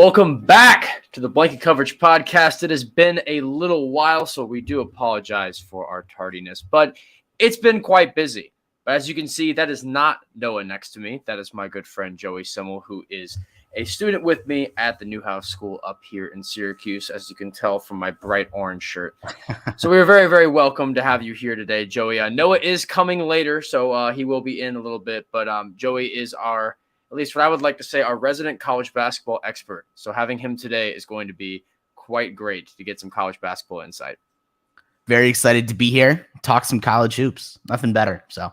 Welcome back to the Blanket Coverage Podcast. It has been a little while, so we do apologize for our tardiness, but it's been quite busy. But as you can see, that is not Noah next to me. That is my good friend Joey Simmel, who is a student with me at the Newhouse School up here in Syracuse, as you can tell from my bright orange shirt. So we're very, very welcome to have you here today, Joey. Noah is coming later, so he will be in a little bit, but Joey is at least what I would like to say, our resident college basketball expert. So having him today is going to be quite great to get some college basketball insight. Very excited to be here, talk some college hoops. Nothing better. So,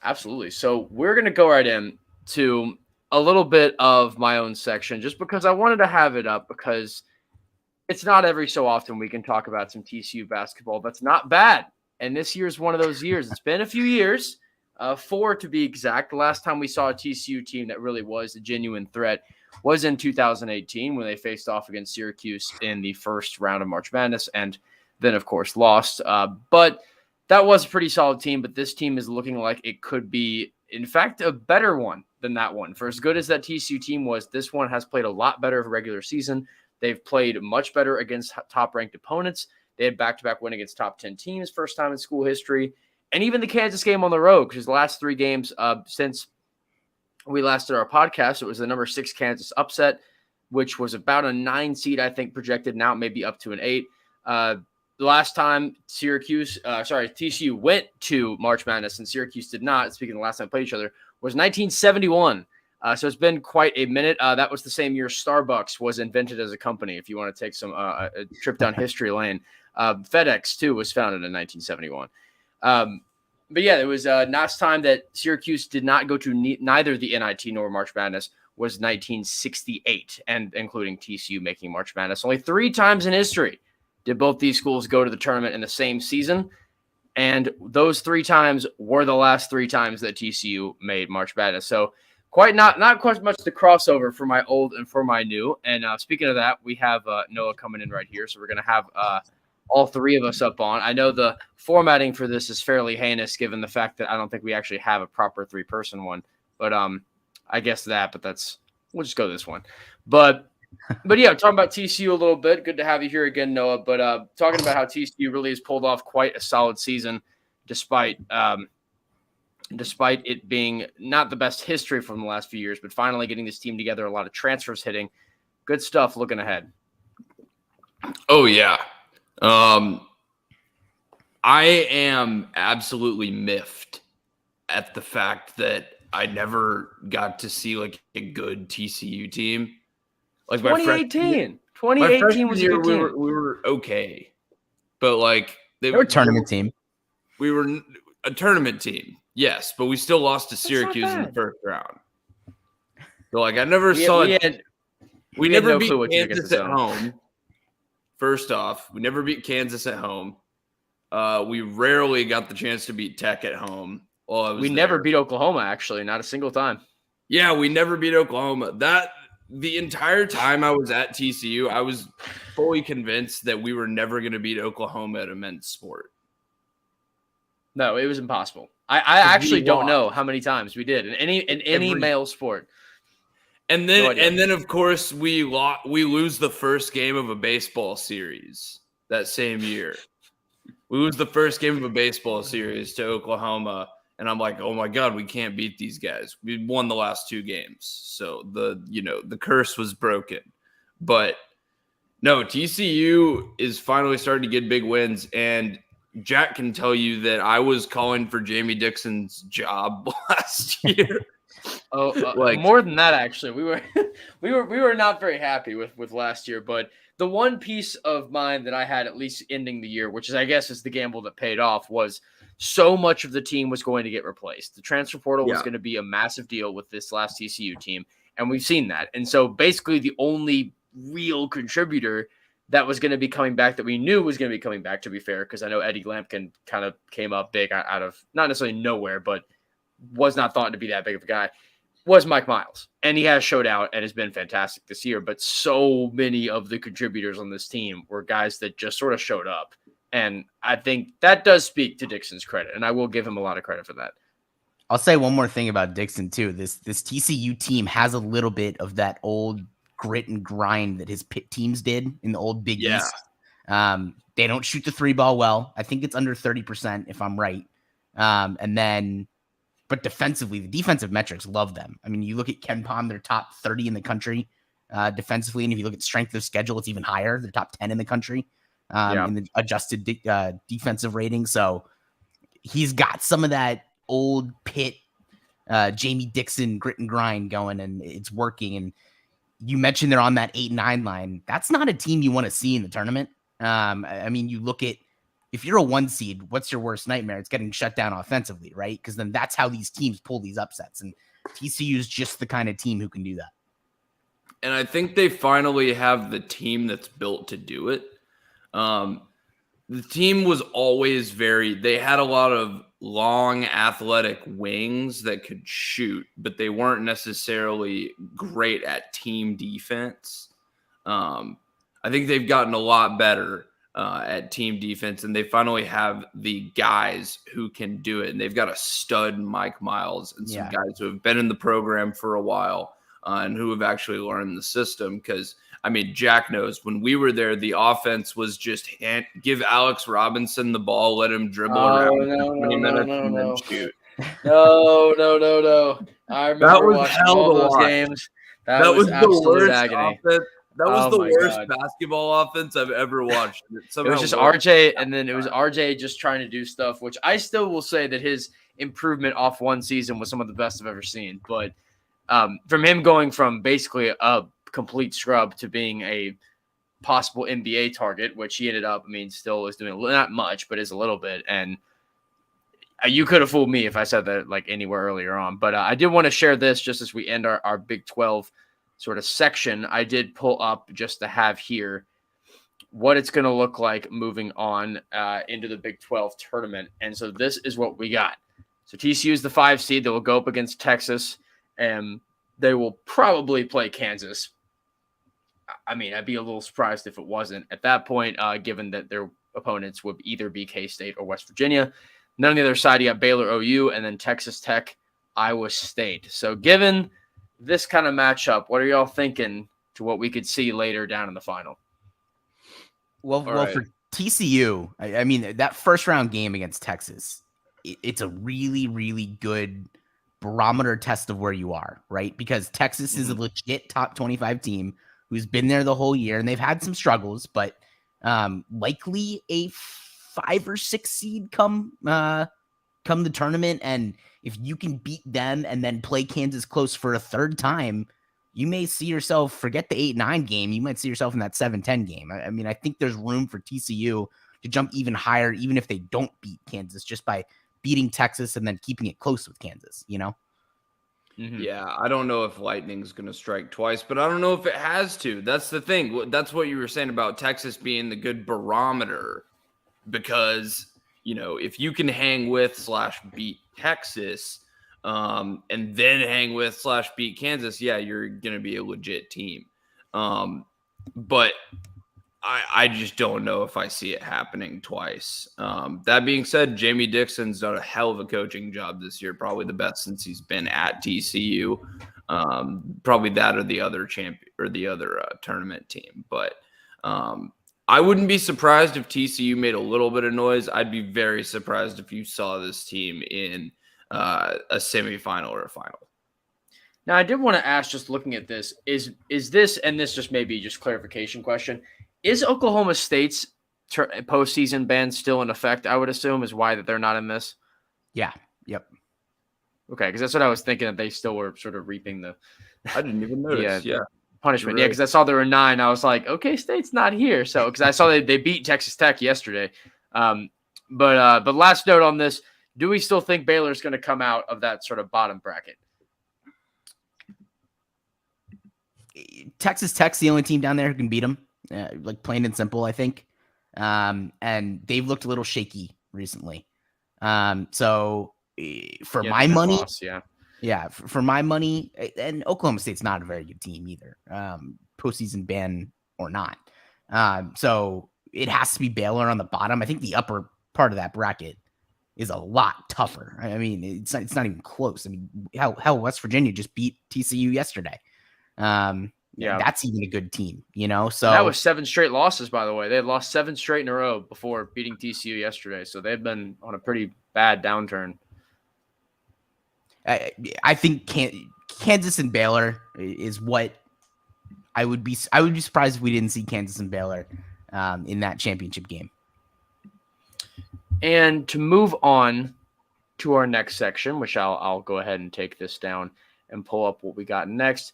absolutely. So we're going to go right in to a little bit of my own section, just because I wanted to have it up, because it's not every so often we can talk about some TCU basketball that's not bad. And this year's one of those years. It's been a few years. 4 to be exact. The last time we saw a TCU team that really was a genuine threat was in 2018 when they faced off against Syracuse in the first round of March Madness and then, of course, lost. But that was a pretty solid team, but this team is looking like it could be, in fact, a better one than that one. For as good as that TCU team was, this one has played a lot better of a regular season. They've played much better against top-ranked opponents. They had back-to-back win against top 10 teams, first time in school history. And even the Kansas game on the road, because the last 3 games since we last did our podcast, it was the number 6 Kansas upset, which was about a 9 seed, I think, projected. Now maybe up to an 8. The last time TCU went to March Madness and Syracuse did not, speaking of the last time they played each other, was 1971. So it's been quite a minute. That was the same year Starbucks was invented as a company, if you want to take some a trip down history lane. FedEx, too, was founded in 1971. But yeah, it was last time that Syracuse did not go to neither the NIT nor March Madness was 1968, and including TCU making March Madness. Only 3 times in history did both these schools go to the tournament in the same season, and those 3 times were the last 3 times that TCU made March Madness. So quite not quite much the crossover for my old and for my new. And speaking of that, we have Noah coming in right here, so we're going to have all 3 of us up on. I know the formatting for this is fairly heinous given the fact that I don't think we actually have a proper 3-person one, but I guess we'll just go this one. But yeah, talking about TCU a little bit. Good to have you here again, Noah. But talking about how TCU really has pulled off quite a solid season, despite it being not the best history from the last few years, but finally getting this team together, a lot of transfers hitting. Good stuff looking ahead. Oh, yeah. I am absolutely miffed at the fact that I never got to see like a good TCU team. Like 2018 was a good team. We were okay, but like they were a tournament team. We were a tournament team, yes, but we still lost to Syracuse in the first round. So like I never saw it. We never beat Kansas at home. First off, we never beat Kansas at home. We rarely got the chance to beat Tech at home. We never beat Oklahoma, actually, not a single time. Yeah, we never beat Oklahoma. The entire time I was at TCU, I was fully convinced that we were never going to beat Oklahoma at a men's sport. No, it was impossible. I actually don't know how many times we did in any male sport. And then of course we lose the first game of a baseball series that same year. We lose the first game of a baseball series to Oklahoma, and I'm like, oh my God, we can't beat these guys. We won the last 2 games, so the curse was broken. But no, TCU is finally starting to get big wins, and Jack can tell you that I was calling for Jamie Dixon's job last year. More than that, actually, we were not very happy with last year. But the one piece of mine that I had at least ending the year, which is I guess is the gamble that paid off, was so much of the team was going to get replaced. The transfer portal was going to be a massive deal with this last TCU team, and we've seen that. And so basically, the only real contributor that was going to be coming back that we knew was going to be coming back, to be fair, because I know Eddie Lampkin kind of came up big out of not necessarily nowhere, but was not thought to be that big of a guy, was Mike Miles. And he has showed out and has been fantastic this year. But so many of the contributors on this team were guys that just sort of showed up. And I think that does speak to Dixon's credit. And I will give him a lot of credit for that. I'll say one more thing about Dixon, too. This TCU team has a little bit of that old grit and grind that his Pitt teams did in the old Big Yeah. East. They don't shoot the 3-ball well. I think it's under 30% if I'm right. But defensively, the defensive metrics love them. I mean, you look at Ken Pom, they're top 30 in the country defensively. And if you look at strength of schedule, it's even higher. They're top 10 in the country in the adjusted defensive rating. So he's got some of that old Pitt, Jamie Dixon grit and grind going, and it's working. And you mentioned they're on that 8-9 line. That's not a team you want to see in the tournament. I mean, you look at, if you're a 1 seed, what's your worst nightmare? It's getting shut down offensively, right? Because then that's how these teams pull these upsets. And TCU is just the kind of team who can do that. And I think they finally have the team that's built to do it. The team was always they had a lot of long athletic wings that could shoot, but they weren't necessarily great at team defense. I think they've gotten a lot better at team defense, and they finally have the guys who can do it. And they've got a stud Mike Miles and some guys who have been in the program for a while and who have actually learned the system. Because, I mean, Jack knows when we were there, the offense was just give Alex Robinson the ball, let him dribble around for 20 minutes and then shoot. No. I remember watching all those games. That was absolute agony. Offense. That was the worst basketball offense I've ever watched. It was just RJ, and then it was RJ just trying to do stuff, which I still will say that his improvement off one season was some of the best I've ever seen. But from him going from basically a complete scrub to being a possible NBA target, which he ended up, I mean, still is doing not much, but is a little bit. And you could have fooled me if I said that like anywhere earlier on. But I did want to share this just as we end our Big 12 sort of section. I did pull up just to have here what it's going to look like moving on into the Big 12 tournament. And so this is what we got. So TCU is the 5 seed. They will go up against Texas, and they will probably play Kansas. I mean, I'd be a little surprised if it wasn't at that point, given that their opponents would either be K-State or West Virginia. And then on the other side, you got Baylor, OU, and then Texas Tech, Iowa State. So given this kind of matchup, what are y'all thinking to what we could see later down in the final? Well, for TCU, I mean, that first round game against Texas, it's a really, really good barometer test of where you are, right? Because Texas is a legit top 25 team who's been there the whole year, and they've had some struggles, but likely a 5 or 6 seed come the tournament. And if you can beat them and then play Kansas close for a third time, you may see yourself, forget the 8-9 game, you might see yourself in that 7-10 game. I mean, I think there's room for TCU to jump even higher, even if they don't beat Kansas, just by beating Texas and then keeping it close with Kansas, you know? Mm-hmm. Yeah, I don't know if lightning's going to strike twice, but I don't know if it has to. That's the thing. That's what you were saying about Texas being the good barometer, because, you know, if you can hang with / beat Texas and then hang with / beat Kansas, yeah, you're going to be a legit team. But I just don't know if I see it happening twice. That being said, Jamie Dixon's done a hell of a coaching job this year, probably the best since he's been at TCU. Probably that or the other tournament team. But I wouldn't be surprised if TCU made a little bit of noise. I'd be very surprised if you saw this team in a semifinal or a final. Now, I did want to ask, just looking at this, is this, and this just maybe just clarification question, is Oklahoma State's postseason ban still in effect? I would assume is why that they're not in this. Yeah. Yep. Okay, because that's what I was thinking, that they still were sort of reaping the. I didn't even notice. Yeah. Punishment. Right. Yeah, because I saw there were 9. I was like, okay, State's not here. So because I saw they beat Texas Tech yesterday. But last note on this: do we still think Baylor's going to come out of that sort of bottom bracket? Texas Tech's the only team down there who can beat them. Like plain and simple, I think. And they've looked a little shaky recently. So for my money, for my money, and Oklahoma State's not a very good team either, postseason ban or not. So it has to be Baylor on the bottom. I think the upper part of that bracket is a lot tougher. I mean, it's not even close. I mean, hell, West Virginia just beat TCU yesterday. Yeah. That's even a good team, So and that was 7 straight losses, by the way. They had lost 7 straight in a row before beating TCU yesterday. So they've been on a pretty bad downturn. I think Kansas and Baylor is what I would be surprised if we didn't see Kansas and Baylor in that championship game. And to move on to our next section, which I'll go ahead and take this down and pull up what we got next.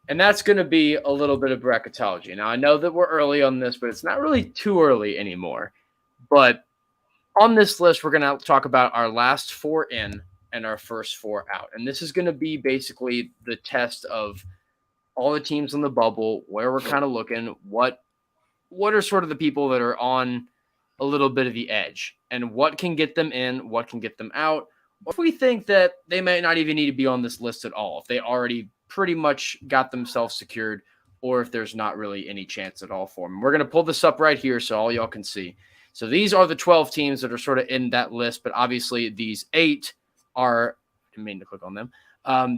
And that's going to be a little bit of bracketology. Now, I know that we're early on this, but it's not really too early anymore. But on this list, we're going to talk about our last 4 in and our first 4 out. And this is going to be basically the test of all the teams on the bubble, where we're kind of looking, what are sort of the people that are on a little bit of the edge, and what can get them in, what can get them out, or if we think that they might not even need to be on this list at all, if they already pretty much got themselves secured, or if there's not really any chance at all for them. We're going to pull this up right here so all y'all can see. So these are the 12 teams that are sort of in that list, but obviously these 8 are, I didn't mean to click on them.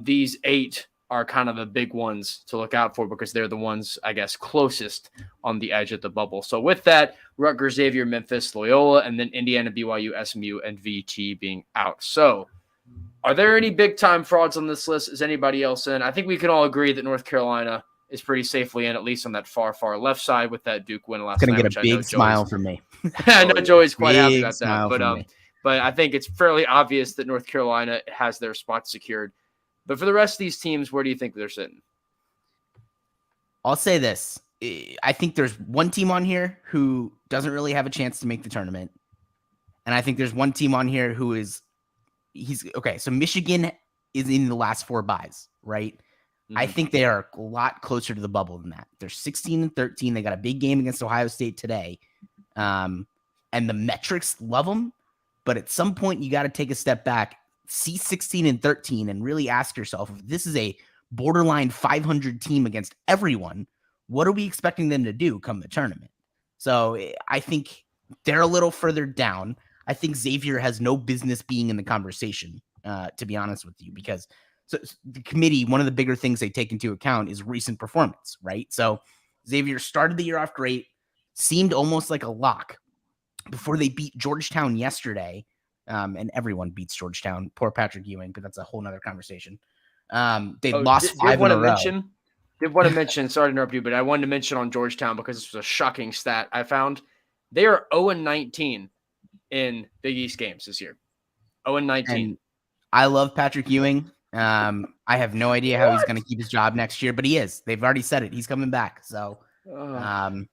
These 8 are kind of the big ones to look out for because they're the ones, I guess, closest on the edge of the bubble. So with that, Rutgers, Xavier, Memphis, Loyola, and then Indiana, BYU, SMU, and VT being out. So are there any big-time frauds on this list? Is anybody else in? I think we can all agree that North Carolina is pretty safely in, at least on that far, far left side with that Duke win last night. It's going to get a big smile from me. I know Joey's quite happy about that. But I think it's fairly obvious that North Carolina has their spot secured. But for the rest of these teams, where do you think they're sitting? I'll say this. I think there's one team on here who doesn't really have a chance to make the tournament. And I think there's one team on here who so Michigan is in the last 4 byes, right? Mm-hmm. I think they are a lot closer to the bubble than that. They're 16-13. They got a big game against Ohio State today. And the metrics love them. But at some point, you got to take a step back, see 16-13, and really ask yourself, if this is a borderline 500 team against everyone, what are we expecting them to do come the tournament? So I think they're a little further down. I think Xavier has no business being in the conversation, to be honest with you, because the committee, one of the bigger things they take into account is recent performance, right? So Xavier started the year off great, seemed almost like a lock before they beat Georgetown yesterday. And everyone beats Georgetown. Poor Patrick Ewing, but that's a whole nother conversation. They lost 5 in a row. Did want to mention, sorry to interrupt you, but I wanted to mention on Georgetown because this was a shocking stat I found. They are 0-19 in Big East games this year. 0-19. And I love Patrick Ewing. I have no idea how he's going to keep his job next year, but he is. They've already said it. He's coming back. So, well,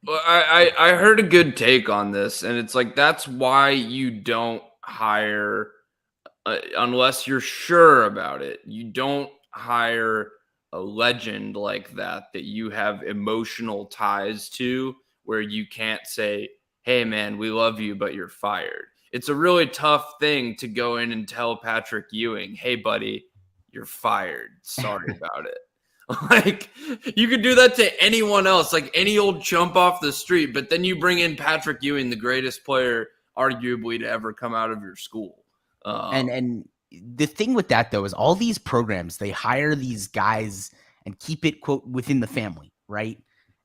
I heard a good take on this, and it's like that's why you don't hire unless you're sure about it. You don't hire a legend like that you have emotional ties to, where you can't say, hey man, we love you, but you're fired. It's a really tough thing to go in and tell Patrick Ewing, hey buddy, you're fired. Sorry about it. Like, you could do that to anyone else, like any old chump off the street, but then you bring in Patrick Ewing, the greatest player arguably to ever come out of your school. And the thing with that, though, is all these programs, they hire these guys and keep it, quote, within the family, right?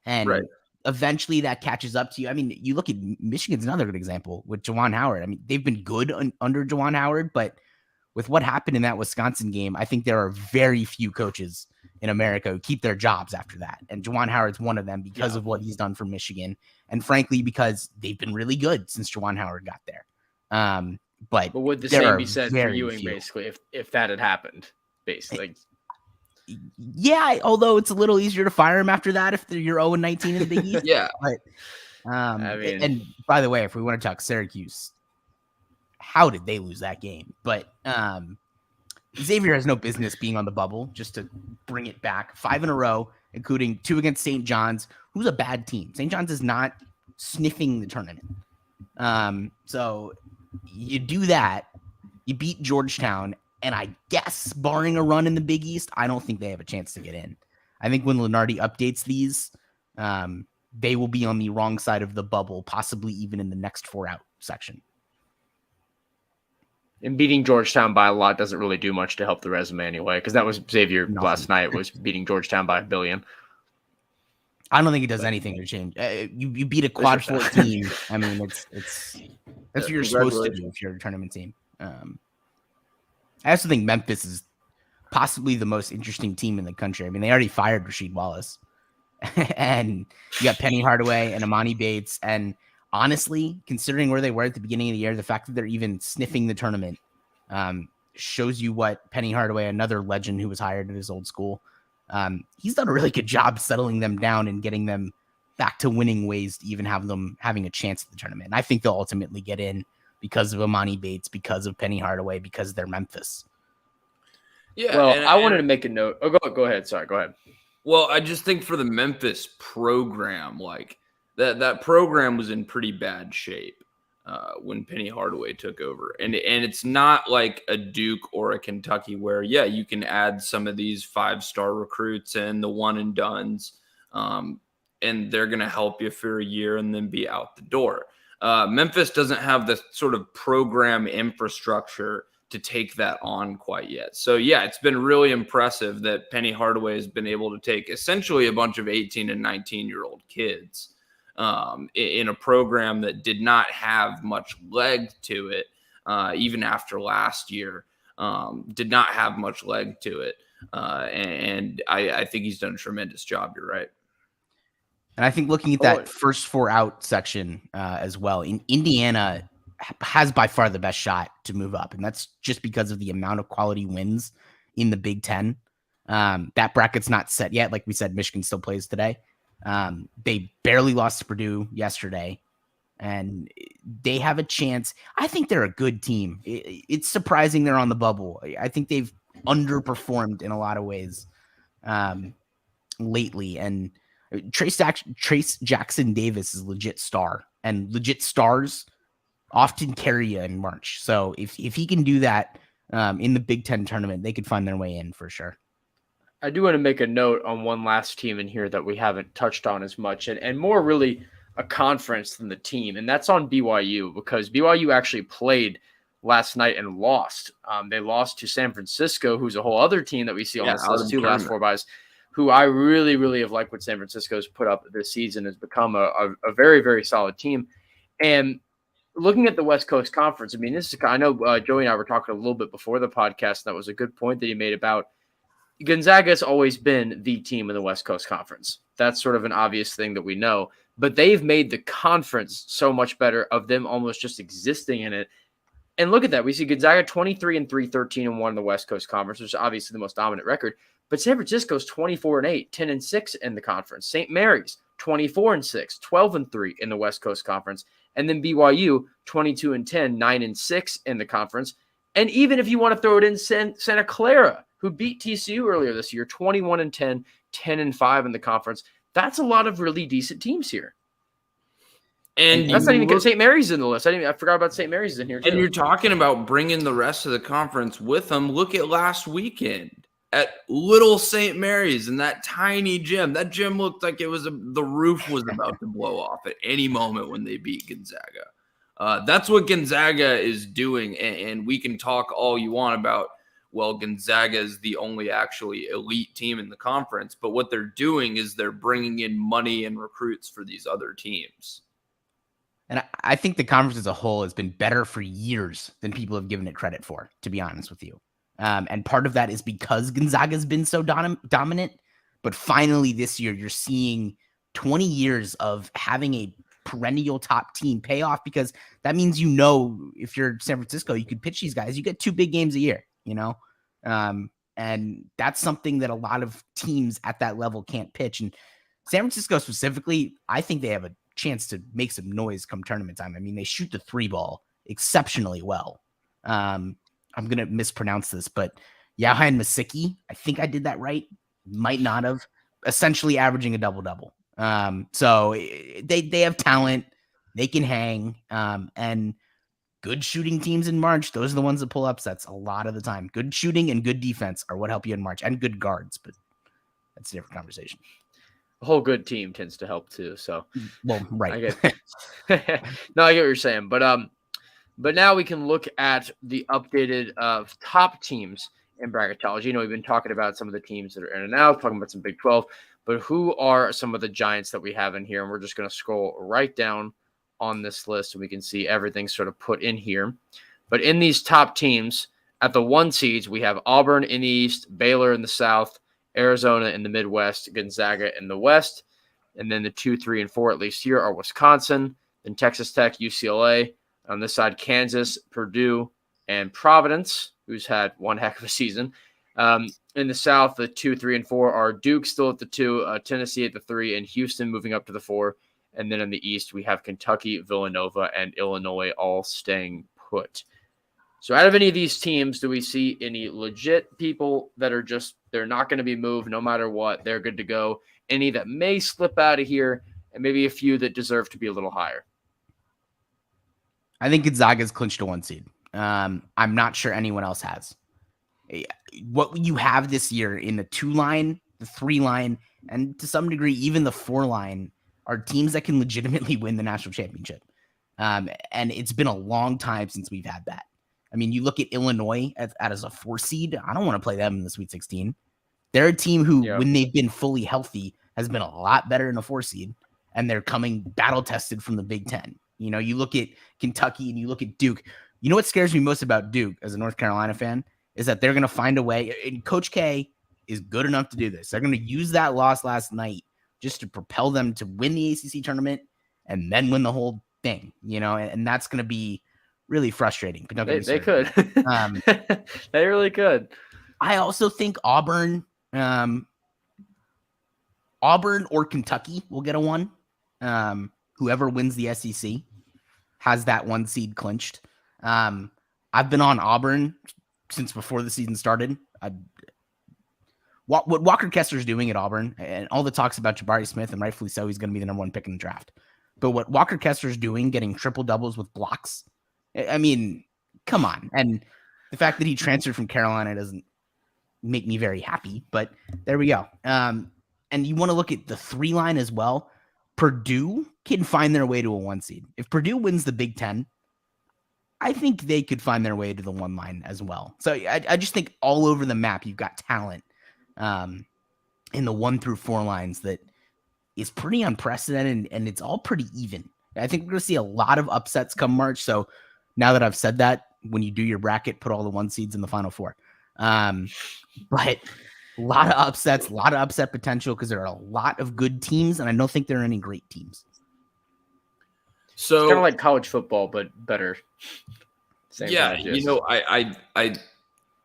And eventually that catches up to you. I mean, you look at Michigan's another good example with Juwan Howard. I mean, they've been good under Juwan Howard, but with what happened in that Wisconsin game, I think there are very few coaches in America who keep their jobs after that. And Juwan Howard's one of them because of what he's done for Michigan. And frankly, because they've been really good since Juwan Howard got there. But would the same be said for Ewing, basically, if that had happened, basically? Yeah, although it's a little easier to fire him after that if you're 0-19 in the Big East. Yeah. But, and by the way, if we want to talk Syracuse, how did they lose that game? But Xavier has no business being on the bubble, just to bring it back. 5 in a row, including 2 against St. John's, who's a bad team. St. John's is not sniffing the tournament. So you do that, you beat Georgetown, and I guess barring a run in the Big East, I don't think they have a chance to get in. I think when Lunardi updates these, they will be on the wrong side of the bubble, possibly even in the next 4 out section. And beating Georgetown by a lot doesn't really do much to help the resume anyway, because that was Xavier last night was beating Georgetown by 1 billion. I don't think it does anything to change. You beat a quad 4 team. I mean, it's that's what you're supposed to do if you're a tournament team. I also think Memphis is possibly the most interesting team in the country. I mean, they already fired Rasheed Wallace, and you got Penny Hardaway and Amani Bates. And honestly, considering where they were at the beginning of the year, the fact that they're even sniffing the tournament shows you what Penny Hardaway, another legend who was hired at his old school, he's done a really good job settling them down and getting them back to winning ways to even have them having a chance at the tournament. And I think they'll ultimately get in because of Amani Bates, because of Penny Hardaway, because they're Memphis. Yeah. Well, I wanted to make a note. Oh, go ahead. Sorry, go ahead. Well, I just think for the Memphis program, like that program was in pretty bad shape when Penny Hardaway took over. And it's not like a Duke or a Kentucky where, yeah, you can add some of these 5-star recruits and the one and dones, and they're going to help you for a year and then be out the door. Memphis doesn't have the sort of program infrastructure to take that on quite yet. So, yeah, it's been really impressive that Penny Hardaway has been able to take essentially a bunch of 18 and 19-year-old kids in a program that did not have much leg to it, even after last year, did not have much leg to it. And I think he's done a tremendous job. You're right. And I think looking at that first 4 out section as well, in Indiana has by far the best shot to move up. And that's just because of the amount of quality wins in the Big Ten. That bracket's not set yet. Like we said, Michigan still plays today. They barely lost to Purdue yesterday, and they have a chance. I think they're a good team. It's surprising they're on the bubble. I think they've underperformed in a lot of ways lately. And Trace Jackson Davis is a legit star, and legit stars often carry you in March. So if he can do that in the Big Ten tournament, they could find their way in for sure. I do want to make a note on one last team in here that we haven't touched on as much, and more really a conference than the team, and that's on BYU, because BYU actually played last night and lost. They lost to San Francisco, who's a whole other team that we see on this list, 2 last 4 buys, who I really, really have liked what San Francisco's put up this season, has become a very, very solid team. And looking at the West Coast Conference, I mean, this is, I know Joey and I were talking a little bit before the podcast, and that was a good point that he made about Gonzaga has always been the team in the West Coast Conference. That's sort of an obvious thing that we know, but they've made the conference so much better of them almost just existing in it. And look at that. We see Gonzaga 23-3, 13-1 in the West Coast Conference, which is obviously the most dominant record, but San Francisco's 24-8, 10-6 in the conference. St. Mary's 24-6, 12-3 in the West Coast Conference. And then BYU 22-10, 9-6 in the conference. And even if you want to throw it in Santa Clara, who beat TCU earlier this year, 21-10, 10-5 in the conference. That's a lot of really decent teams here. And that's not even good. St. Mary's in the list. I forgot about St. Mary's in here too. And you're talking about bringing the rest of the conference with them. Look at last weekend at Little St. Mary's in that tiny gym. That gym looked like it was the roof was about to blow off at any moment when they beat Gonzaga. That's what Gonzaga is doing, and we can talk all you want about, well, Gonzaga is the only actually elite team in the conference, but what they're doing is they're bringing in money and recruits for these other teams. And I think the conference as a whole has been better for years than people have given it credit for, to be honest with you. And part of that is because Gonzaga's been so dominant, but finally this year you're seeing 20 years of having a perennial top team pay off, because that means, if you're San Francisco, you could pitch these guys. You get 2 big games a year. And that's something that a lot of teams at that level can't pitch. And San Francisco specifically, I think they have a chance to make some noise come tournament time. I mean, they shoot the 3 ball exceptionally well. I'm going to mispronounce this, but Johan Masicki, I think I did that right. Might not have. Essentially averaging a double-double. So they have talent. They can hang. And good shooting teams in March, those are the ones that pull upsets a lot of the time. Good shooting and good defense are what help you in March, and good guards, but that's a different conversation. A whole good team tends to help too. So, well, right. No, I get what you're saying. But But now we can look at the updated top teams in bracketology. You know, we've been talking about some of the teams that are in and out, talking about some Big 12, but who are some of the giants that we have in here? And we're just going to scroll right down on this list so we can see everything sort of put in here. But in these top teams, at the 1 seeds, we have Auburn in the East, Baylor in the South, Arizona in the Midwest, Gonzaga in the West. And then the 2, 3, and 4, at least here, are Wisconsin, then Texas Tech, UCLA. On this side, Kansas, Purdue, and Providence, who's had one heck of a season. In the South, the 2, 3, and 4 are Duke still at the 2, Tennessee at the 3, and Houston moving up to the 4. And then in the East, we have Kentucky, Villanova, and Illinois all staying put. So out of any of these teams, do we see any legit people that are just, they're not going to be moved no matter what, they're good to go? Any that may slip out of here, and maybe a few that deserve to be a little higher? I think Gonzaga's clinched a 1 seed. I'm not sure anyone else has. What you have this year in the 2 line, the 3 line, and to some degree, even the 4 line are teams that can legitimately win the national championship. And it's been a long time since we've had that. I mean, you look at Illinois as a 4 seed. I don't want to play them in the Sweet 16. They're a team who, when they've been fully healthy, has been a lot better in a 4 seed, and they're coming battle tested from the Big Ten. You know, you look at Kentucky and you look at Duke. You know what scares me most about Duke as a North Carolina fan is that they're going to find a way. And Coach K is good enough to do this. They're going to use that loss last night just to propel them to win the ACC tournament and then win the whole thing, you know, and that's going to be really frustrating. But they could. They really could. I also think Auburn or Kentucky will get a 1. Whoever wins the SEC has that 1 seed clinched. I've been on Auburn since before the season started. What Walker Kessler's doing at Auburn, and all the talks about Jabari Smith, and rightfully so, he's going to be the number 1 pick in the draft. But what Walker Kessler's doing, getting triple doubles with blocks, I mean, come on. And the fact that he transferred from Carolina doesn't make me very happy, but there we go. And you want to look at the 3 line as well. Purdue can find their way to a 1 seed. If Purdue wins the Big Ten, I think they could find their way to the 1 line as well. So I just think all over the map, you've got talent in the 1 through 4 lines that is pretty unprecedented, and it's all pretty even. I think we're going to see a lot of upsets come March. So now that I've said that, when you do your bracket, put all the 1 seeds in the Final 4. But a lot of upsets, a lot of upset potential because there are a lot of good teams, and I don't think there are any great teams. So it's kind of like college football, but better. Same you know,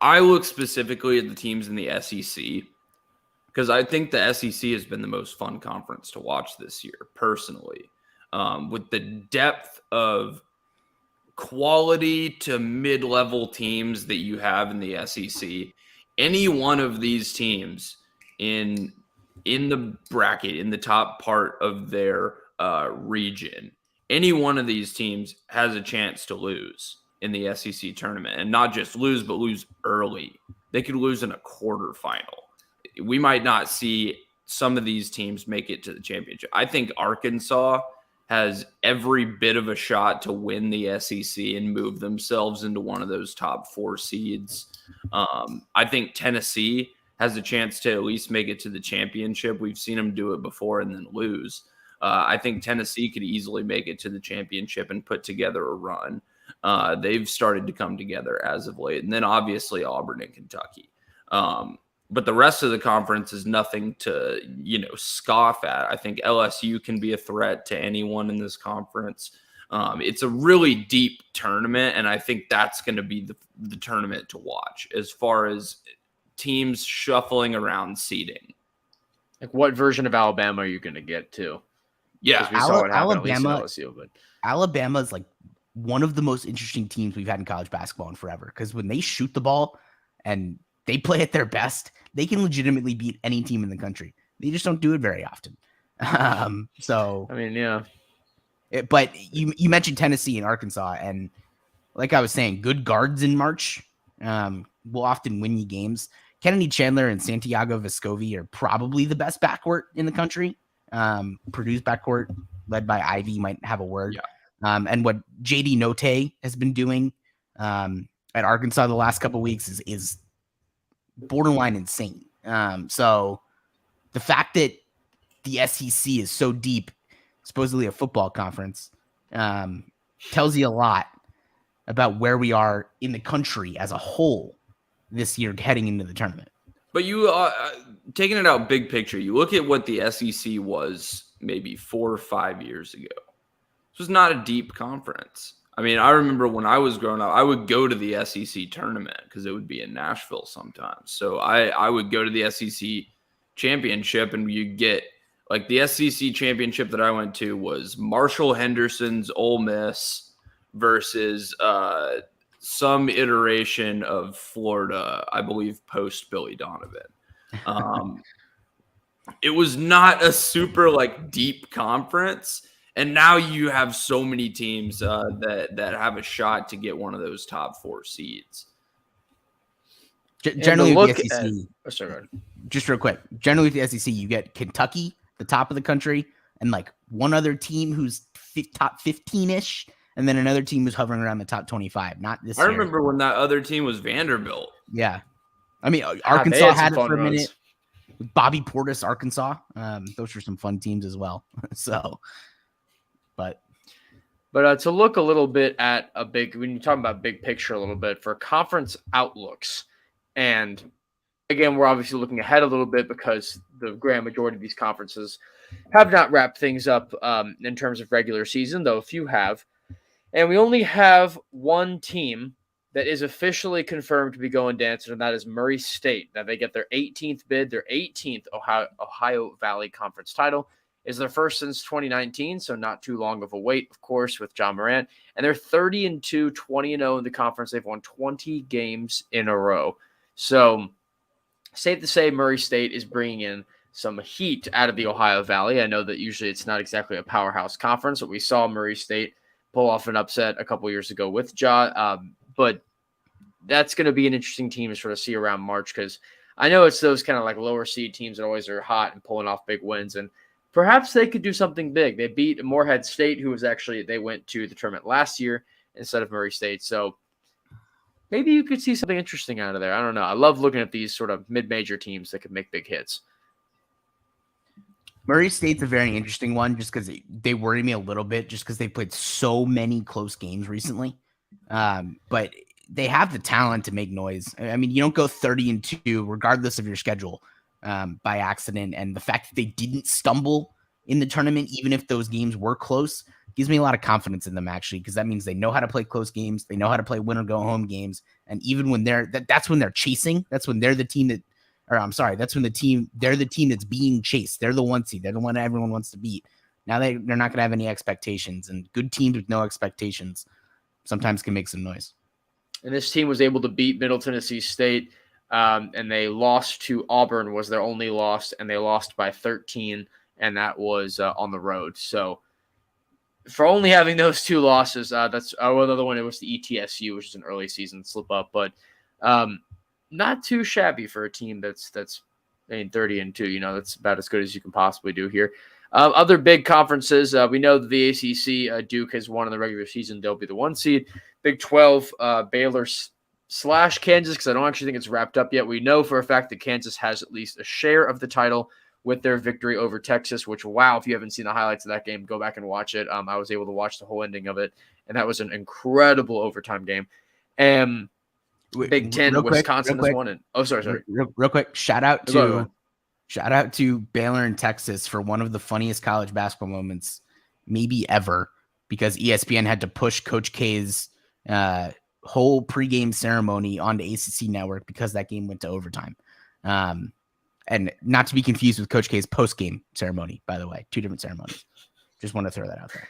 I look specifically at the teams in the SEC because I think the SEC has been the most fun conference to watch this year, personally, with the depth of quality to mid-level teams that you have in the SEC. Any one of these teams in the bracket, in the top part of their region, any one of these teams has a chance to lose in the SEC tournament, and not just lose, but lose early. They could lose in a quarterfinal. We might not see some of these teams make it to the championship. I think Arkansas has every bit of a shot to win the SEC and move themselves into one of those top 4 seeds. I think Tennessee has a chance to at least make it to the championship. We've seen them do it before and then lose. I think Tennessee could easily make it to the championship and put together a run. They've started to come together as of late. And then obviously Auburn and Kentucky. But the rest of the conference is nothing to, scoff at. I think LSU can be a threat to anyone in this conference. It's a really deep tournament, and I think that's going to be the tournament to watch as far as teams shuffling around seeding. Like, what version of Alabama are you going to get to? Yeah, Alabama is like one of the most interesting teams we've had in college basketball in forever, because when they shoot the ball and they play at their best, they can legitimately beat any team in the country. They just don't do it very often. But you mentioned Tennessee and Arkansas, and like I was saying, good guards in March will often win you games. Kennedy Chandler and Santiago Vescovi are probably the best backcourt in the country. Purdue's backcourt, led by Ivy, might have a word. And what JD Notte has been doing at Arkansas the last couple of weeks is borderline insane. So the fact that the SEC is so deep, supposedly a football conference, tells you a lot about where we are in the country as a whole this year heading into the tournament. But you taking it out big picture, you look at what the SEC was maybe 4 or 5 years ago. This was not a deep conference. I mean, I remember when I was growing up, I would go to the SEC tournament because it would be in Nashville sometimes. So I would go to the SEC championship, and you get like the SEC championship that I went to was Marshall Henderson's Ole Miss versus some iteration of Florida, I believe, post Billy Donovan. It was not a super like deep conference, and now you have so many teams that have a shot to get one of those top 4 seeds. Generally, with the SEC, just real quick. Generally, with the SEC, you get Kentucky, the top of the country, and like one other team who's top 15-ish. And then another team was hovering around the top 25. Not this year. I remember when that other team was Vanderbilt. Yeah. I mean, Arkansas had it for a minute. Bobby Portis, Arkansas. Those were some fun teams as well. But to look a little bit at when you're talking about big picture a little bit for conference outlooks. And again, we're obviously looking ahead a little bit because the grand majority of these conferences have not wrapped things up in terms of regular season, though a few have. And we only have one team that is officially confirmed to be going dancing, and that is Murray State. Now they get their 18th bid, their 18th Ohio Valley Conference title. Is their first since 2019, so not too long of a wait, of course, with John Morant. And they're 30-2, 20-0 in the conference. They've won 20 games in a row. So safe to say Murray State is bringing in some heat out of the Ohio Valley. I know that usually it's not exactly a powerhouse conference, but we saw Murray State pull off an upset a couple years ago with Ja. But that's going to be an interesting team to sort of see around March, because I know it's those kind of like lower seed teams that always are hot and pulling off big wins, and perhaps they could do something big. They beat Morehead State, who was actually, they went to the tournament last year instead of Murray State. So maybe you could see something interesting out of there. I don't know. I love looking at these sort of mid-major teams that could make big hits. Murray State's a very interesting one just because they worry me a little bit just because they played so many close games recently. But they have the talent to make noise. I mean, you don't go 30-2 regardless of your schedule by accident. And the fact that they didn't stumble in the tournament, even if those games were close, gives me a lot of confidence in them, actually, because that means they know how to play close games. They know how to play win or go home games. And even when that's when they're chasing, that's when they're the team that, that's when they're the team that's being chased. They're the 1 seed. They're the one everyone wants to beat. Now they're not going to have any expectations, and good teams with no expectations sometimes can make some noise. And this team was able to beat Middle Tennessee State, and they lost to Auburn was their only loss, and they lost by 13, and that was on the road. So for only having those 2 losses, that's another one. It was the ETSU, which is an early season slip up, but not too shabby for a team that's 30-2. You know, that's about as good as you can possibly do here. Other big conferences, we know that the ACC, Duke has won in the regular season. They'll be the 1 seed. Big 12, Baylor / Kansas, because I don't actually think it's wrapped up yet. We know for a fact that Kansas has at least a share of the title with their victory over Texas, which, wow, if you haven't seen the highlights of that game, go back and watch it. I was able to watch the whole ending of it, and that was an incredible overtime game. And Big Ten, Wisconsin has won it. Oh, sorry. Real quick, shout out to Baylor and Texas for one of the funniest college basketball moments maybe ever, because ESPN had to push Coach K's whole pregame ceremony onto ACC Network because that game went to overtime. And not to be confused with Coach K's postgame ceremony, by the way, 2 different ceremonies. Just want to throw that out there.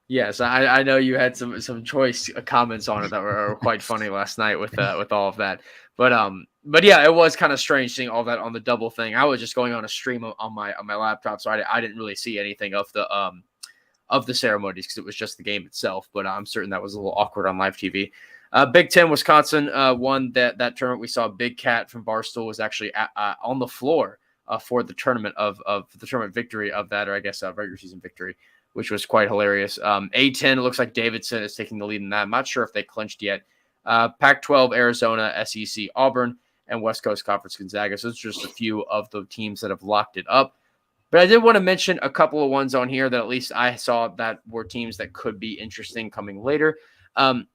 Yes, I know you had some choice comments on it that were quite funny last night with all of that. But yeah, it was kind of strange seeing all that on the double thing. I was just going on a stream on my laptop, so I didn't really see anything of the ceremonies because it was just the game itself. But I'm certain that was a little awkward on live TV. Big Ten, Wisconsin won that tournament. We saw Big Cat from Barstool was actually on the floor for the tournament of the tournament victory of that, or I guess regular season victory which was quite hilarious. A10, it looks like Davidson is taking the lead in that. I'm not sure if they clinched yet. Pac-12, Arizona, SEC, Auburn, and West Coast Conference Gonzaga. So it's just a few of the teams that have locked it up. But I did want to mention a couple of ones on here that at least I saw that were teams that could be interesting coming later. And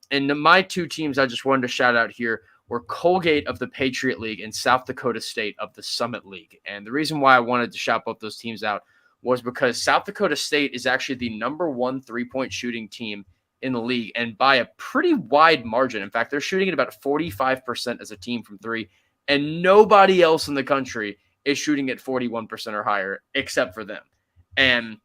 my two teams I just wanted to shout out here were Colgate of the Patriot League and South Dakota State of the Summit League. And the reason why I wanted to shout both those teams out was because South Dakota State is actually the number one three-point shooting team in the league, and by a pretty wide margin. In fact, they're shooting at about 45% as a team from three, and nobody else in the country is shooting at 41% or higher except for them. And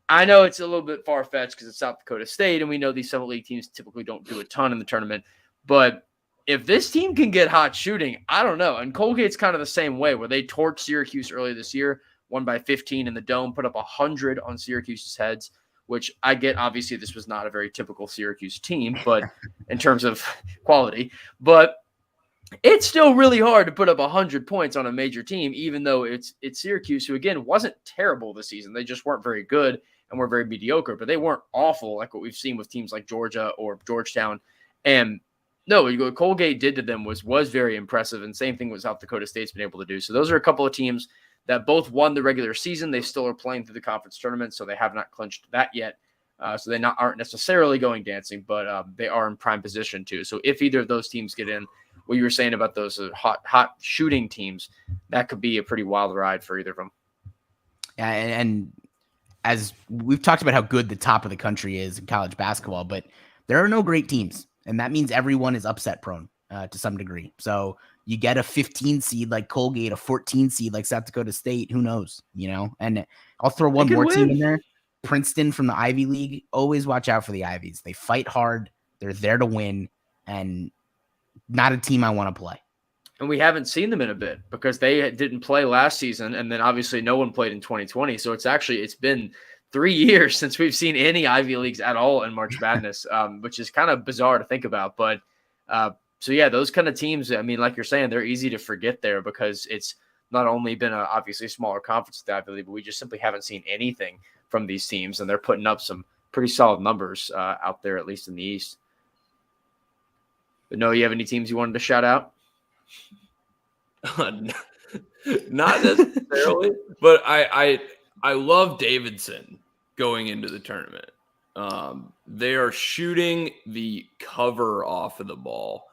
I know it's a little bit far-fetched because it's South Dakota State, and we know these Summit League teams typically don't do a ton in the tournament, but if this team can get hot shooting, I don't know. And Colgate's kind of the same way, where they torched Syracuse earlier this year, won by 15 in the Dome, put up 100 on Syracuse's heads, which I get. Obviously, this was not a very typical Syracuse team, but in terms of quality, but it's still really hard to put up 100 points on a major team, even though it's Syracuse, who again wasn't terrible this season. They just weren't very good and were very mediocre, but they weren't awful like what we've seen with teams like Georgia or Georgetown. And no, what Colgate did to them was very impressive, and same thing what South Dakota State's been able to do. So those are a couple of teams that both won the regular season. They still are playing through the conference tournament, so they have not clinched that yet. So they aren't necessarily going dancing, but they are in prime position too. So if either of those teams get in, what you were saying about those hot shooting teams, that could be a pretty wild ride for either of them. Yeah, and as we've talked about how good the top of the country is in college basketball, but there are no great teams, and that means everyone is upset prone to some degree. So you get a 15 seed like Colgate, a 14 seed like South Dakota State, who knows, And I'll throw one more team in there. Princeton from the Ivy League. Always watch out for the Ivies. They fight hard. They're there to win, and not a team I want to play. And we haven't seen them in a bit because they didn't play last season, and then obviously no one played in 2020. So it's been 3 years since we've seen any Ivy Leagues at all in March Madness, which is kind of bizarre to think about. But so, yeah, those kind of teams, I mean, like you're saying, they're easy to forget there because it's not only been obviously a smaller conference than Ivy League, but we just simply haven't seen anything from these teams, and they're putting up some pretty solid numbers out there, at least in the East. But no, you have any teams you wanted to shout out? Not necessarily, but I love Davidson going into the tournament. They are shooting the cover off of the ball.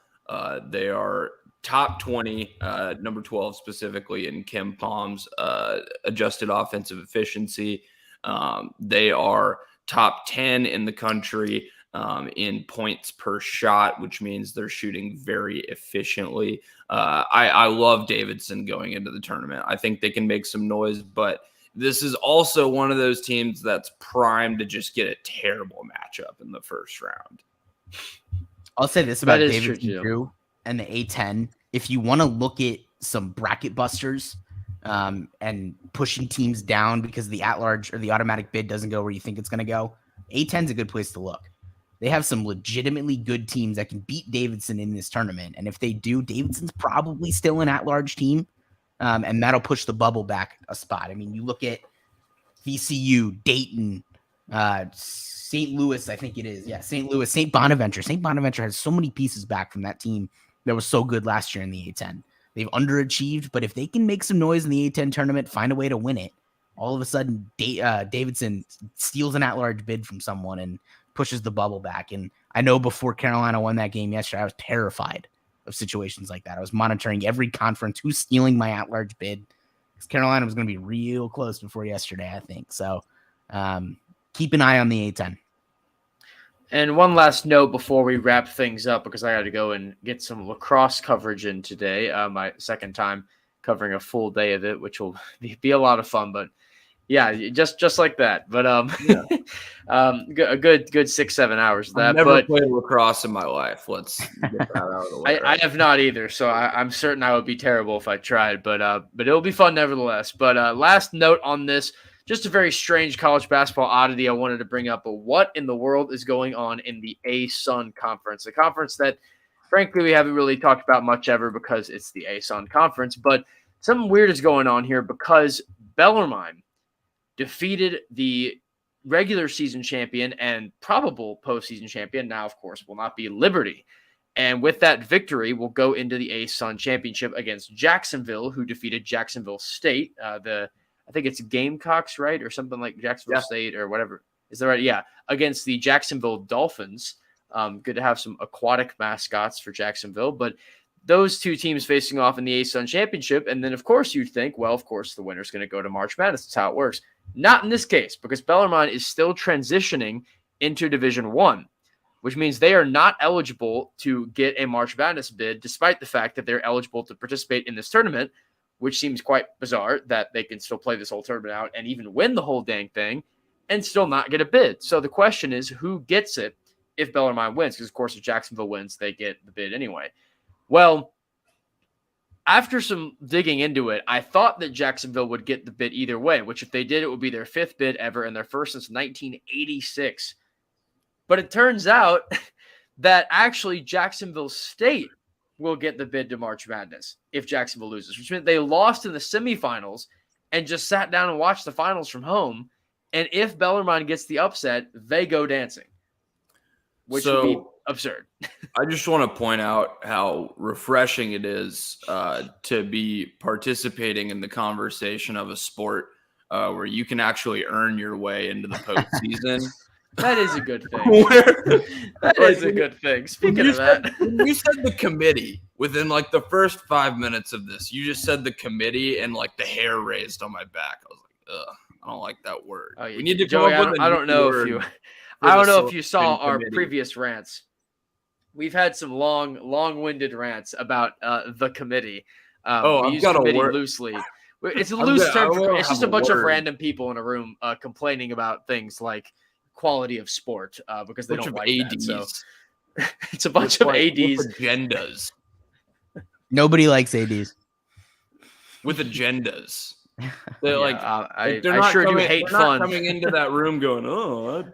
They are top 20, number 12 specifically in Kim Palm's adjusted offensive efficiency. They are top 10 in the country in points per shot, which means they're shooting very efficiently. I love Davidson going into the tournament. I think they can make some noise, but this is also one of those teams that's primed to just get a terrible matchup in the first round. I'll say this about Davidson Drew and the A10. If you want to look at some bracket busters and pushing teams down because the at-large or the automatic bid doesn't go where you think it's going to go, A10's a good place to look. They have some legitimately good teams that can beat Davidson in this tournament. And if they do, Davidson's probably still an at-large team, and that'll push the bubble back a spot. I mean, you look at VCU, Dayton, St. Louis, I think it is. Yeah, St. Louis, St. Bonaventure. St. Bonaventure has so many pieces back from that team that was so good last year in the A10. They've underachieved, but if they can make some noise in the A10 tournament, find a way to win it, all of a sudden Davidson steals an at-large bid from someone and pushes the bubble back. And I know before Carolina won that game yesterday, I was terrified of situations like that. I was monitoring every conference, who's stealing my at-large bid, because Carolina was going to be real close before yesterday, I think. So keep an eye on the A10. And one last note before we wrap things up, because I got to go and get some lacrosse coverage in today. My second time covering a full day of it, which will be a lot of fun. But yeah, just like that. But a good 6-7 hours of that. I've never played lacrosse in my life. Let's get that out of the way. I have not either, so I'm certain I would be terrible if I tried. But it'll be fun nevertheless. But last note on this. Just a very strange college basketball oddity I wanted to bring up. But what in the world is going on in the ASUN conference? A conference that, frankly, we haven't really talked about much ever because it's the ASUN conference. But something weird is going on here because Bellarmine defeated the regular season champion and probable postseason champion now, of course, will not be Liberty. And with that victory, we'll go into the ASUN championship against Jacksonville, who defeated Jacksonville State. I think it's Gamecocks, right? Or something like Jacksonville State or whatever. Is that right? Yeah. Against the Jacksonville Dolphins. Good to have some aquatic mascots for Jacksonville. But those two teams facing off in the ASUN championship. And then, of course, you'd think, well, of course, the winner's going to go to March Madness. That's how it works. Not in this case, because Bellarmine is still transitioning into Division I, which means they are not eligible to get a March Madness bid, despite the fact that they're eligible to participate in this tournament, which seems quite bizarre that they can still play this whole tournament out and even win the whole dang thing and still not get a bid. So the question is, who gets it if Bellarmine wins? Because, of course, if Jacksonville wins, they get the bid anyway. Well, after some digging into it, I thought that Jacksonville would get the bid either way, which if they did, it would be their 5th bid ever and their first since 1986. But it turns out that actually Jacksonville State will get the bid to March Madness if Jacksonville loses, which meant they lost in the semifinals and just sat down and watched the finals from home. And if Bellarmine gets the upset, they go dancing, which would be absurd. I just want to point out how refreshing it is to be participating in the conversation of a sport where you can actually earn your way into the postseason. That is a good thing. That is a good thing. Speaking of that, you said the committee within like the first 5 minutes of this. You just said the committee, and like the hair raised on my back. I was like, ugh, I don't like that word. Oh, we need to Joey, come up with I don't know if you saw our previous rants. We've had some long-winded rants about the committee. I've got a word loosely. It's a loose term. It's just a bunch of random people in a room complaining about things like quality of sport because they don't like ADs. That. So it's a bunch of ADs. Agendas. Nobody likes ADs. With agendas. They're I sure do hate fun. Coming into that room going, oh,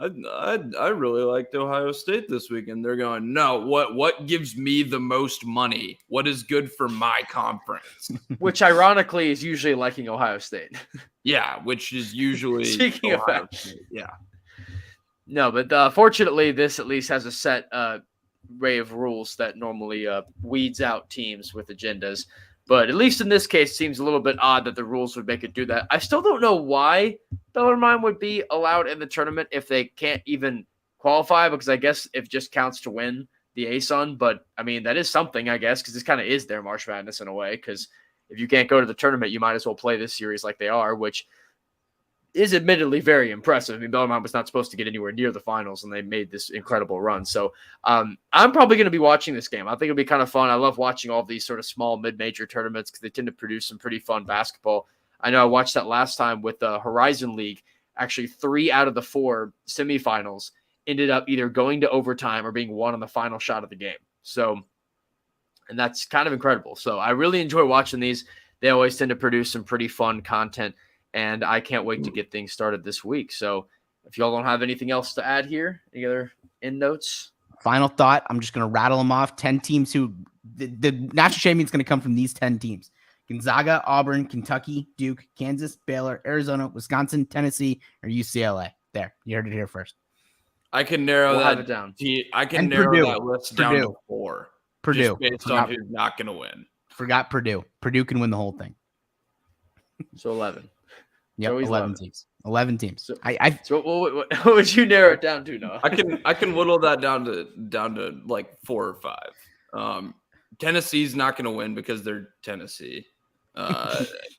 I really liked Ohio State this weekend. They're going, no, what gives me the most money? What is good for my conference? Which ironically is usually liking Ohio State. Yeah, which is usually speaking Ohio of State. Yeah. No, but fortunately, this at least has a set array of rules that normally weeds out teams with agendas. But at least in this case, it seems a little bit odd that the rules would make it do that. I still don't know why Bellarmine would be allowed in the tournament if they can't even qualify, because I guess it just counts to win the ASUN. But, I mean, that is something, I guess, because this kind of is their March Madness in a way, because if you can't go to the tournament, you might as well play this series like they are, which is admittedly very impressive. I mean, Bellarmine was not supposed to get anywhere near the finals, and they made this incredible run. So I'm probably going to be watching this game. I think it'll be kind of fun. I love watching all these sort of small mid-major tournaments because they tend to produce some pretty fun basketball. I know I watched that last time with the Horizon League. Actually, 3 out of the 4 semifinals ended up either going to overtime or being won on the final shot of the game. So, and that's kind of incredible. So I really enjoy watching these. They always tend to produce some pretty fun content. And I can't wait to get things started this week. So if y'all don't have anything else to add here, any other end notes? Final thought. I'm just going to rattle them off. 10 teams who the national champion is going to come from these 10 teams. Gonzaga, Auburn, Kentucky, Duke, Kansas, Baylor, Arizona, Wisconsin, Tennessee, or UCLA. There. You heard it here first. I can narrow that down. I can narrow that list down to 4. Purdue. Just based on who's not going to win. Forgot Purdue. Purdue can win the whole thing. So 11. Yep, 11 teams. 11 teams. So, so what would you narrow it down to, Noah? I can whittle that down to like 4 or 5. Tennessee's not going to win because they're Tennessee.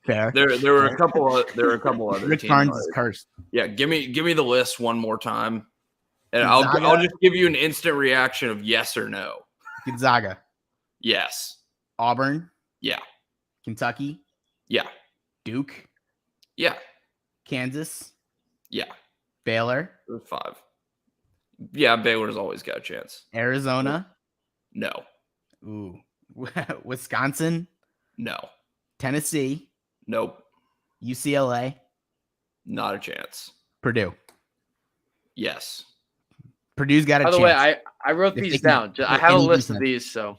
Fair. There were a couple other Rick teams. Barnes is cursed. Yeah, give me the list one more time, and I'll just give you an instant reaction of yes or no. Gonzaga. Yes. Auburn. Yeah. Kentucky. Yeah. Duke. Yeah. Kansas. Yeah. Baylor. 5. Yeah, Baylor's always got a chance. Arizona. No. Ooh. Wisconsin. No. Tennessee. Nope. UCLA. Not a chance. Purdue. Yes. Purdue's got a chance. By the way, I wrote these down. I have a list of these, so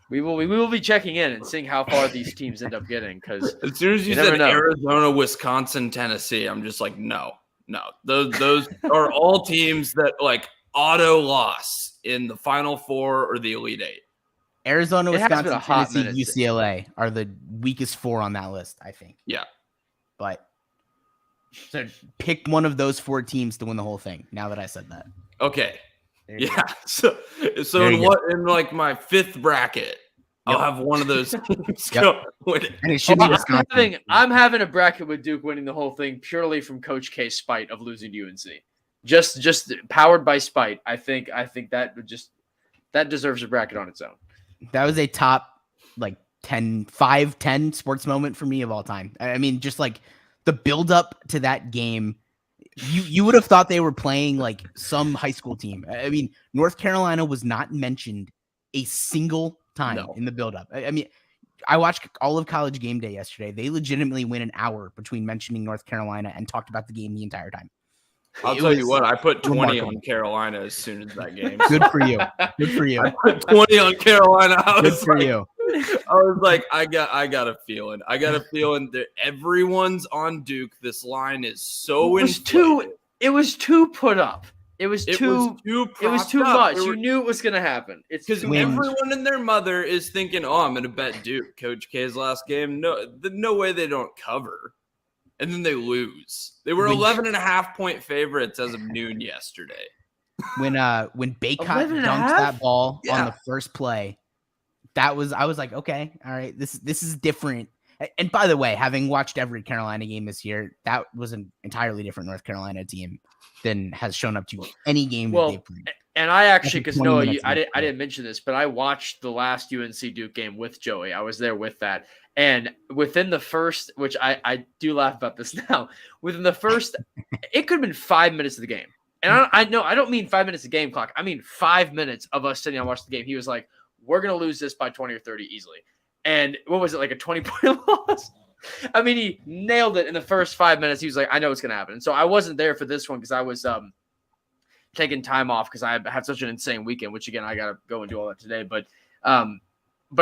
we will be checking in and seeing how far these teams end up getting. Because as soon as you said Arizona, Wisconsin, Tennessee, I'm just like, no. Those are all teams that like auto loss in the Final Four or the Elite Eight. Arizona, Wisconsin, Tennessee, UCLA are the weakest 4 on that list, I think. Yeah. But so pick one of those 4 teams to win the whole thing. Now that I said that. Okay. Yeah. So in like my 5th bracket, I'll have one of those teams go win it. And it should be Wisconsin. I'm having a bracket with Duke winning the whole thing purely from Coach K's spite of losing to UNC. Just powered by spite. I think that deserves a bracket on its own. That was a top like 5-10 sports moment for me of all time. I mean, just like the build up to that game, you would have thought they were playing like some high school team. I mean, North Carolina was not mentioned a single time in the build up. I mean, I watched all of College Game Day yesterday. They legitimately went an hour between mentioning North Carolina and talked about the game the entire time. I'll tell you what, I put 20 on Carolina as soon as that game. Good for you. Good for you. I put 20 on Carolina. Good for you. I was like, I got a feeling. I got a feeling that everyone's on Duke. This line is so inflated. It was too put up. It was too much. You knew it was going to happen. It's because everyone and their mother is thinking, "Oh, I'm going to bet Duke, Coach K's last game." No way they don't cover. And then they lose. They were 11.5-point favorites as of noon yesterday. When Baycott dunks that ball on the first play, I was like, okay, all right, this is different. And by the way, having watched every Carolina game this year, that was an entirely different North Carolina team than has shown up to any game that they've played. And I actually, because Noah, I didn't mention this, but I watched the last UNC Duke game with Joey. I was there with that. And within the first, which I do laugh about this now, within the first, it could have been 5 minutes of the game. And I don't mean 5 minutes of game clock. I mean 5 minutes of us sitting and watching the game. He was like, we're going to lose this by 20 or 30 easily. And what was it, like a 20-point loss? I mean, he nailed it in the first 5 minutes. He was like, I know it's going to happen. And so I wasn't there for this one because I was taking time off because I had such an insane weekend, which, again, I got to go and do all that today. But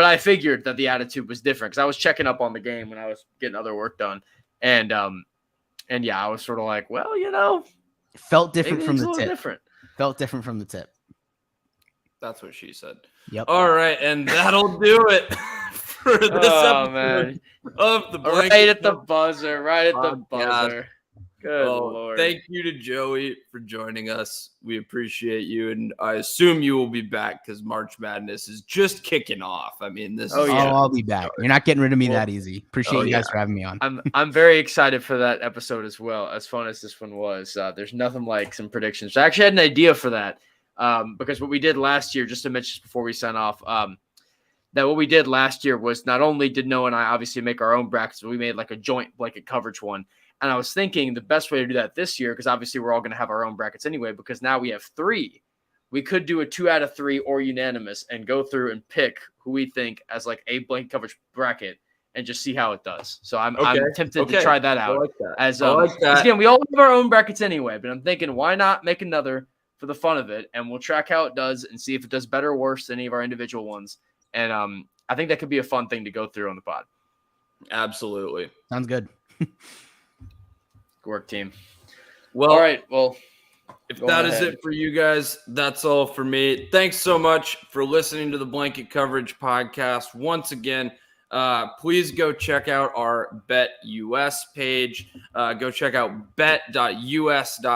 I figured that the attitude was different because I was checking up on the game when I was getting other work done. And yeah, I was sort of like, well, it felt different from the tip. Felt different from the tip. That's what she said. Yep. All right, and that'll do it for this episode of the Blanket. Right at the buzzer. Right at the buzzer. Good Lord. Thank you to Joey for joining us. We appreciate you, and I assume you will be back because March Madness is just kicking off. I mean, I'll be back. You're not getting rid of me that easy. Appreciate you guys for having me on. I'm very excited for that episode as well. As fun as this one was, there's nothing like some predictions. I actually had an idea for that because what we did last year, just to mention before we sign off, that what we did last year was not only did Noah and I obviously make our own brackets, but we made like a joint blanket coverage one. And I was thinking the best way to do that this year, because obviously we're all going to have our own brackets anyway, because now we have 3. We could do a 2 out of 3 or unanimous and go through and pick who we think as like a blanket coverage bracket and just see how it does. So I'm tempted to try that out. I like that. Again, we all have our own brackets anyway, but I'm thinking why not make another for the fun of it, and we'll track how it does and see if it does better or worse than any of our individual ones. And I think that could be a fun thing to go through on the pod. Absolutely. Sounds good. Good work, team. Well, all right. Well, if that is it for you guys, that's all for me. Thanks so much for listening to the Blanket Coverage Podcast. Once again, please go check out our Bet US page. Go check out bet.us.pa.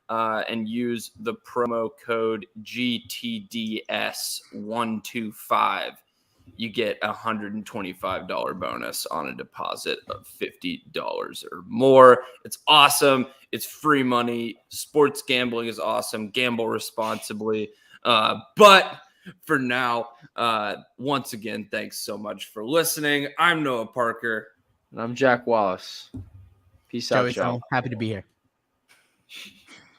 And use the promo code GTDS125. You get a $125 bonus on a deposit of $50 or more. It's awesome. It's free money. Sports gambling is awesome. Gamble responsibly. But for now, once again, thanks so much for listening. I'm Noah Parker. And I'm Jack Wallace. Peace out, y'all. Happy to be here.